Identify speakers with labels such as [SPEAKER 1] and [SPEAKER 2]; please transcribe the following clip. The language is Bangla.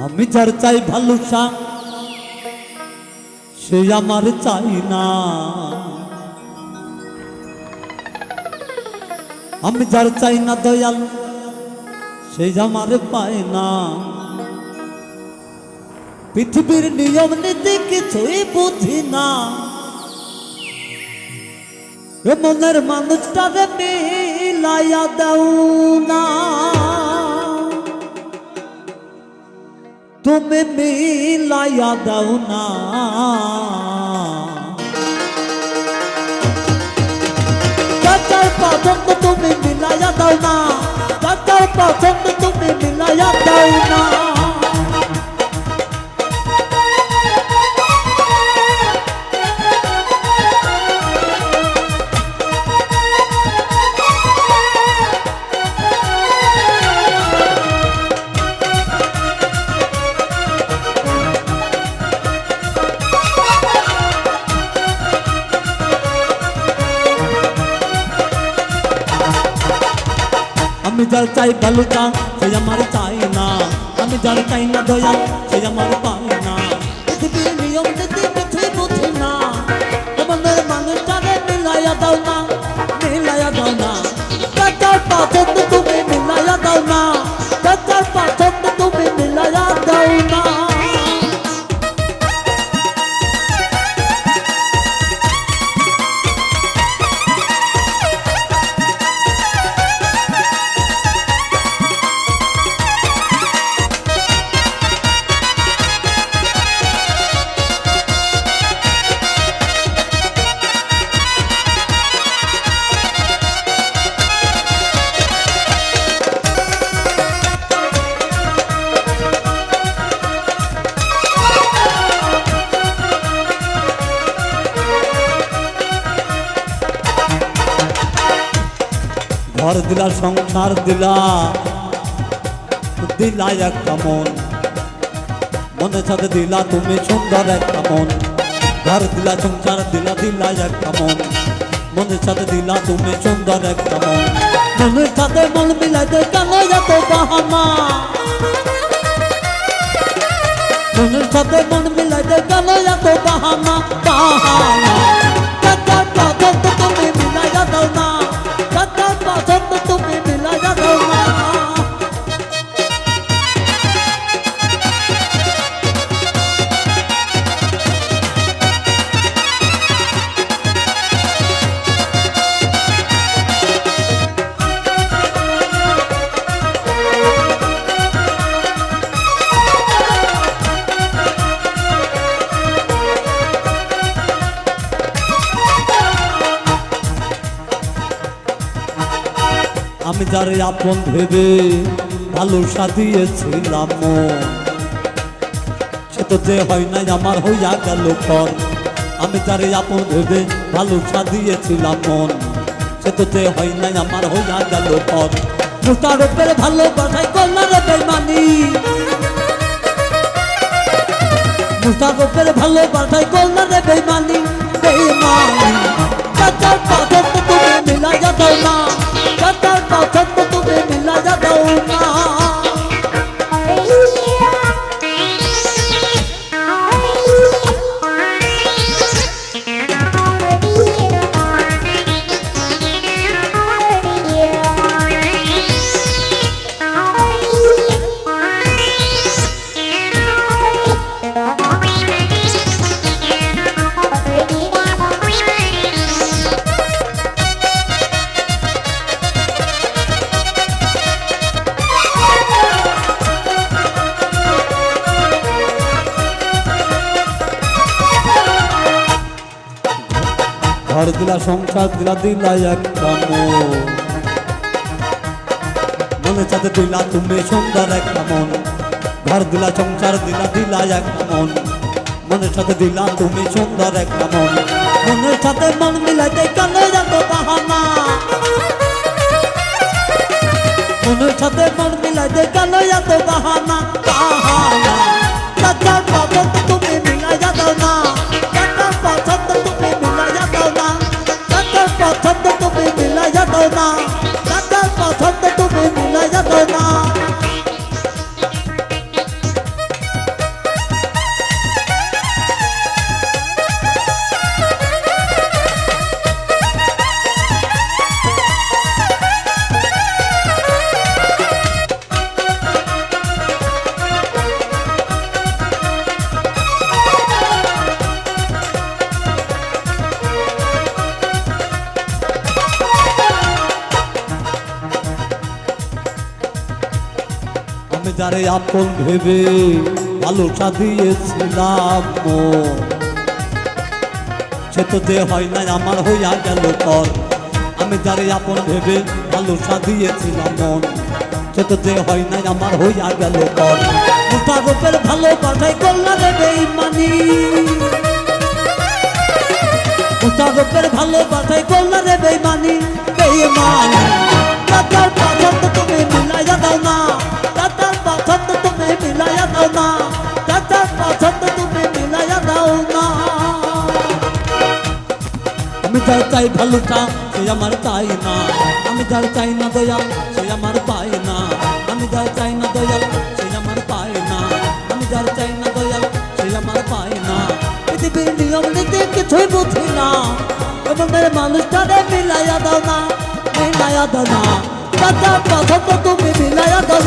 [SPEAKER 1] আমি যার চাই ভালোবাসা সে আমার চাই না, আমি যার চাই না দয়াল সে আমার পায় না। পৃথিবীর নিয়ম নীতি কিছুই বুঝি না, মনের মানুষটারে মিলাইয়া দাও না, তুমি মিলাইয়া দাও না। যার পছন্দ তুমি মিলাইয়া দাও না, যার পছন্দ তুমি মিলাইয়া দাও না। আমি যার চাই ভালোবাসা সে আমার চাই না, আমি যার চাই না দয়াল সে আমার পায় না। পৃথিবীর নিয়ম নীতি কিছুই বুঝি না, মনের মানুষটারে মিলাইয়া দাও না, মিলাইয়া দাও না। যার পছন্দ তুমি মিলাইয়া দাও না, যার পছন্দ তুমি মিলাইয়া দাও না। ঘর দিলা সংসার দিলা, দিলা একটা মন, মনের সাথে দিলা তুমি সুন্দর একটা মন। ঘর দিলা সংসার দিলা, দিলা একটা মন, মনের সাথে দিলা তুমি সুন্দর একটা মন। মনের সাথে মন মিলাইতে কেন এত বাহানা, মনের সাথে মন মিলাইতে কেন এত বাহানা, বাহানা। যার পছন্দ তুমি মিলাইয়া দাও না, যার পছন্দ তুমি মিলাইয়া দাও না। আমি যারে আপন ভেবে ভালোবাসা দিয়েছিলাম মন, সে তো যে হয় নাই আমার হইয়া গেল পর। আমি যারে আপন ভেবে ভালোবাসা দিয়েছিলাম মন, সে তো যে হয় নাই আমার হইয়া গেল পর। মুতার উপরে ভালোবাসায় করলাম রে বেইমানি, মুতার উপরে ভালোবাসায় করলাম রে বেইমানি, বেইমানি। যার পছন্দ তুমি মিলাইয়া দাও না, যার পছন্দ তুমি মিলাইয়া দাও না। ঘর দিলা সংসার দিলা, দিলা একটা মন, মনের সাথে দিলা তুমি সুন্দর একটা মন। ঘর দিলা সংসার দিলা, দিলা একটা মন, মনের সাথে দিলা তুমি সুন্দর একটা মন। মনের সাথে মন মিলাইতে কেন এত বাহানা, মনের সাথে মন মিলাইতে কেন এত বাহানা, বাহানা। যার পছন্দ তুমি মিলাইয়া দাও না, যার পছন্দ তুমি মিলাইয়া দাও না, যার পছন্দ তুমি মিলাইয়া দাও না, যার পছন্দ তুমি মিলাইয়া দাও না। আমি যারে আপন ভেবে ভালোবাসা দিয়েছিলাম মন, সে তো যে হয় না আমার হইয়া গেল পর। আমি যারে আপন ভেবে ভালোবাসা দিয়েছিলাম মন, সে তো যে হয় না আমার হইয়া গেল পর। মুস্তাফের ভালোবাসায় করলা রে বেঈমানি, মুস্তাফের ভালোবাসায় করলা রে বেঈমানি, বেঈমানি। দাদার পছন্দ তুমি মিলাইয়া দাও না, দাদার পছন্দ তুমি মিলাইয়া দাও না, দাদার পছন্দ তুমি মিলাইয়া দাও না। আমি যার চাই ভালোটা সে আমার চাই না, আমি যার চাই না দয়াল সে আমার পায় না, আমি যার চাই না দয়াল সে আমার পায় না, আমি যার চাই না দয়াল সে আমার পায় না। পৃথিবীর নিয়ম নীতি কিছুই বুঝি না, তোমাদের মানুষটারে মিলাইয়া দাও না, মিলাইয়া দাও না, দাদার পছন্দ তুমি মিলাইয়া দাও